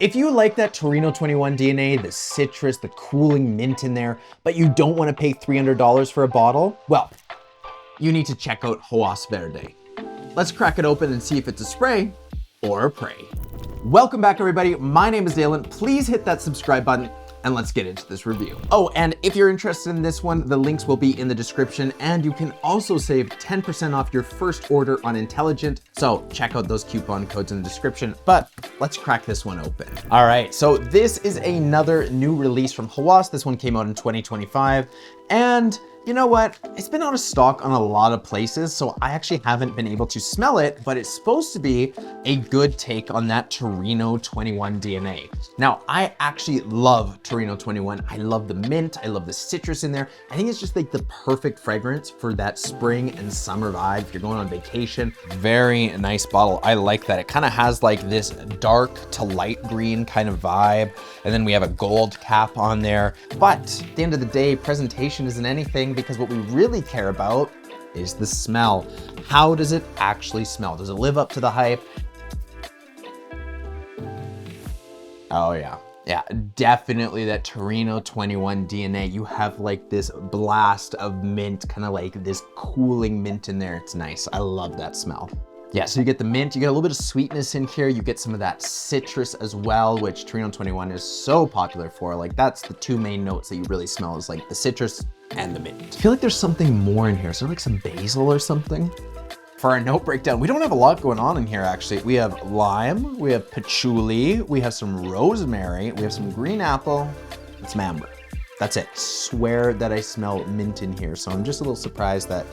If you like that Torino21 DNA, the citrus, the cooling mint in there, but you don't want to pay $300 for a bottle, well, you need to check out Hawas Verde. Let's crack it open and see if it's a spray or a prey. Welcome back, everybody. My name is Dalen. Please hit that subscribe button and let's get into this review. Oh, and if you're interested in this one, the links will be in the description, and you can also save 10% off your first order on Intelligent. So check out those coupon codes in the description, but let's crack this one open. All right, so this is another new release from Hawas. This one came out in 2025, and you know what? It's been out of stock on a lot of places, so I actually haven't been able to smell it, but it's supposed to be a good take on that Torino21 DNA. Now, I actually love Torino21. I love the mint, I love the citrus in there. I think it's just like the perfect fragrance for that spring and summer vibe if you're going on vacation. Very nice bottle. I like that. It kind of has like this dark to light green kind of vibe, and then we have a gold cap on there. But at the end of the day, presentation isn't anything, because what we really care about is the smell. How does it actually smell? Does it live up to the hype? Oh yeah. Yeah, definitely that Torino21 DNA. You have like this blast of mint, kind of like this cooling mint in there. It's nice. I love that smell. Yeah, so you get the mint, you get a little bit of sweetness in here, you get some of that citrus as well, which Torino21 is so popular for. Like, that's the two main notes that you really smell, is like the citrus and the mint. I feel like there's something more in here. Is there like some basil or something? For our note breakdown, we don't have a lot going on in here actually. We have lime, we have patchouli, we have some rosemary, we have some green apple, and some amber. That's it. Swear that I smell mint in here, so I'm just a little surprised that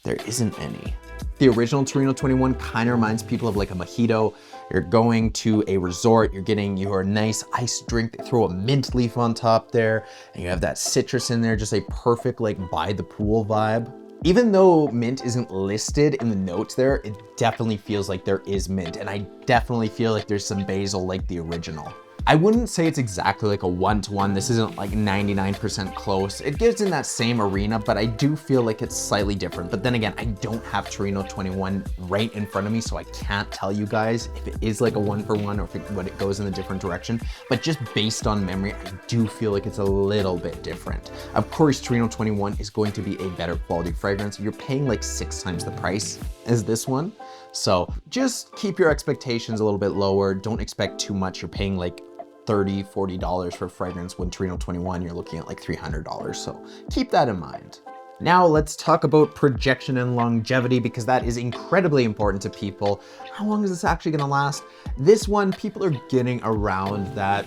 there isn't any. The original Torino21 kind of reminds people of like a mojito. You're going to a resort, you're getting your nice iced drink, they throw a mint leaf on top there, and you have that citrus in there, just a perfect like by the pool vibe. Even though mint isn't listed in the notes there, it definitely feels like there is mint, and I definitely feel like there's some basil like the original. I wouldn't say it's exactly like a one-to-one. This isn't like 99% close. It gives in that same arena, but I do feel like it's slightly different. But then again, I don't have Torino21 right in front of me, so I can't tell you guys if it is like a one-for-one or if it goes in a different direction. But just based on memory, I do feel like it's a little bit different. Of course, Torino21 is going to be a better quality fragrance. You're paying like 6 times the price as this one. So just keep your expectations a little bit lower. Don't expect too much. You're paying like $30, $40 for fragrance, when Torino21 you're looking at like $300. So keep that in mind. Now let's talk about projection and longevity, because that is incredibly important to people. How long is this actually gonna last? This one, people are getting around that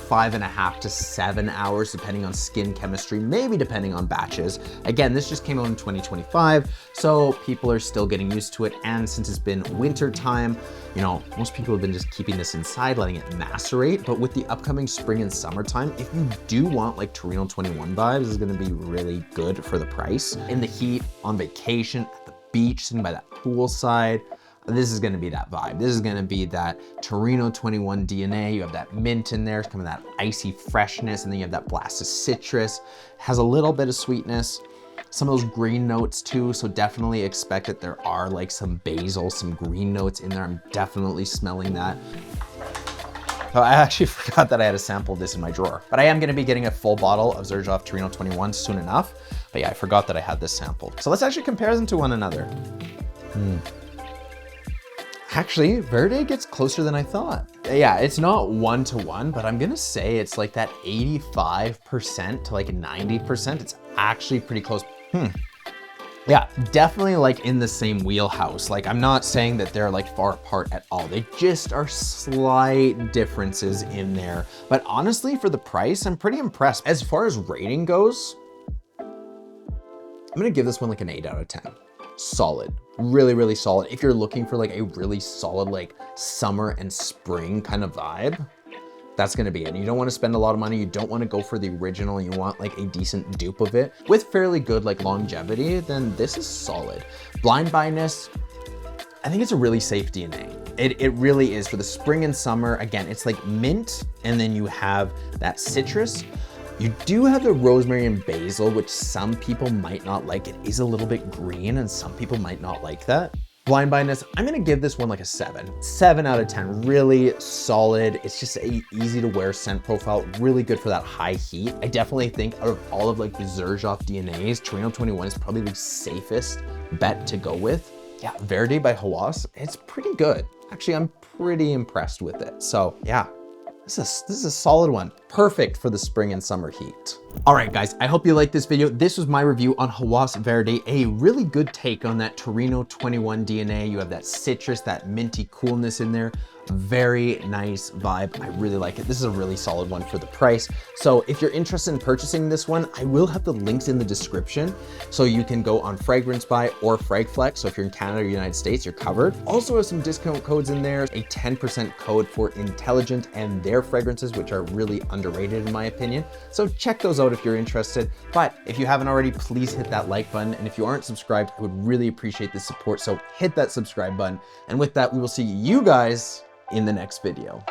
5.5 to 7 hours, depending on skin chemistry, maybe depending on batches. Again, this just came out in 2025, so people are still getting used to it. And since it's been winter time, you know, most people have been just keeping this inside, letting it macerate. But with the upcoming spring and summertime, if you do want like Torino21 vibes, this is gonna be really good for the price. In the heat, on vacation, at the beach, sitting by that poolside, this is gonna be that vibe. This is gonna be that Torino21 DNA. You have that mint in there, kind of that icy freshness, and then you have that blast of citrus. Has a little bit of sweetness, some of those green notes too, so definitely expect that there are like some basil, some green notes in there. I'm definitely smelling that. Oh, I actually forgot that I had a sample of this in my drawer, but I am gonna be getting a full bottle of Xerjoff Torino21 soon enough. But yeah, I forgot that I had this sample. So let's actually compare them to one another. Actually, Verde gets closer than I thought. Yeah, it's not one-to-one, but I'm gonna say it's like that 85% to like 90%. It's actually pretty close. Yeah, definitely like in the same wheelhouse. Like, I'm not saying that they're like far apart at all. They just are slight differences in there. But honestly, for the price, I'm pretty impressed. As far as rating goes, I'm gonna give this one like an 8 out of 10. Solid, really, really solid. If you're looking for like a really solid like summer and spring kind of vibe, that's gonna be it. You don't wanna spend a lot of money. You don't wanna go for the original. You want like a decent dupe of it with fairly good like longevity, then this is solid. Blind buyness, I think it's a really safe DNA. It really is for the spring and summer. Again, it's like mint, and then you have that citrus. You do have the rosemary and basil, which some people might not like. It is a little bit green, and some people might not like that. Blind buyiness, I'm gonna give this one like a 7. 7 out of 10, really solid. It's just a easy to wear scent profile, really good for that high heat. I definitely think out of all of like the Xerjoff DNAs, Torino21 is probably the safest bet to go with. Yeah, Verde by Hawas, it's pretty good. Actually, I'm pretty impressed with it. So yeah, this is a solid one. Perfect for the spring and summer heat. All right, guys, I hope you liked this video. This was my review on Hawas Verde, a really good take on that Torino21 DNA. You have that citrus, that minty coolness in there. Very nice vibe. I really like it. This is a really solid one for the price. So if you're interested in purchasing this one, I will have the links in the description. So you can go on Fragrance Buy or Fragflex. So if you're in Canada or United States, you're covered. Also have some discount codes in there, a 10% code for Intelligent and their fragrances, which are really underrated in my opinion. So check those out if you're interested. But if you haven't already, please hit that like button. And if you aren't subscribed, I would really appreciate the support. So hit that subscribe button. And with that, we will see you guys in the next video.